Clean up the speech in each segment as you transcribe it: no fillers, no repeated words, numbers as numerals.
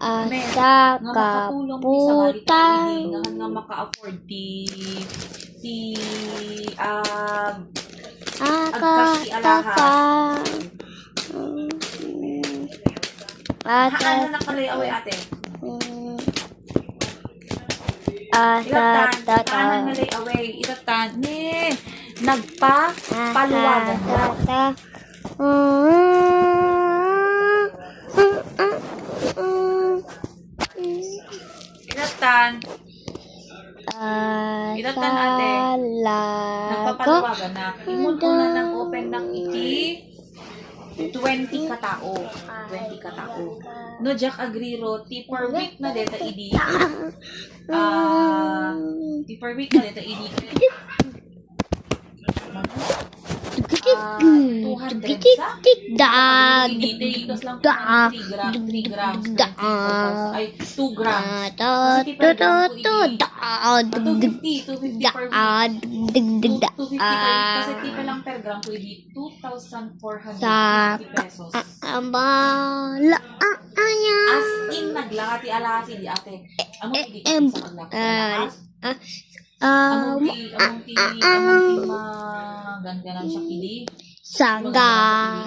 asa kaputan nga maka-afford ti akataka ano na kalay away ate? asatata Kanan nga lay away itatan ni nagpapaluwagan asatata Itatan ate nagpapaluwagan na imunto na ng open ng iti 20 katao. 20 katao. No, Jack agriro, ti per week na deta idi. Ti per week na deta idi. 200 sa? Hindi, ikas lang 3 grams. Ay, 2 grams. Kasi ti per gram ko idi. 250 per week. 250 per week. Kasi ti pa lang per gram ko idi. 2,450 pesos. As in, naglakati alasi di ate. Amo hindi ka sa maglakati alas. Among ti maganda siya kili. Saga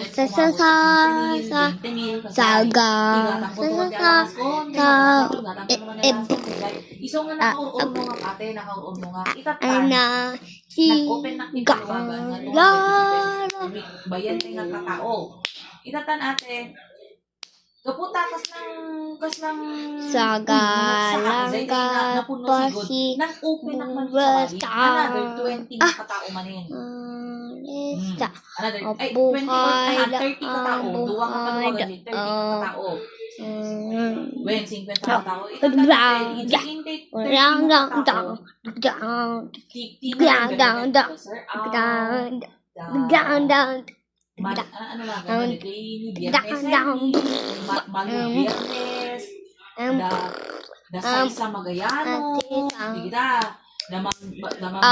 iso nga nakauron mo nga ate, nakauron mo nga itatan nag-open na kipaluwagan nga bayan tayo nga katao itatan ate kaputa kas lang saga lang pasi nang open na man sa bali another 20 na katao manin another ay 20 or 30 katao duwa ka paluwagan din 30 katao when 50 katao itatan i-intake 30 katao ano lang, Biyernes, dasay sa Magayano, digita, damang Ganyagasan, damang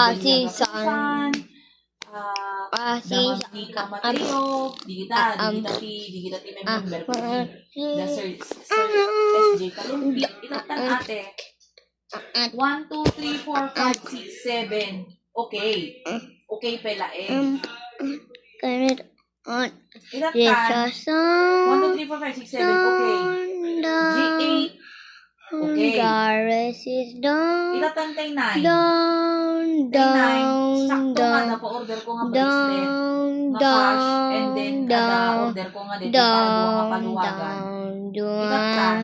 Tika Mateo, digita ti member ko, da Sir SJ Kalumbi, itatan ate, 1, 2, 3, 4, 5, 6, 7, okay, okay pala Itatan 1, 2, 3, 4, 5, 6, 7, okay. G8, okay. Itatan tay 9. Tay 9, sakto nga na pa-order ko nga bracelet, nga cash, and then order ko nga dito para buwang kapaluwagan. Itatan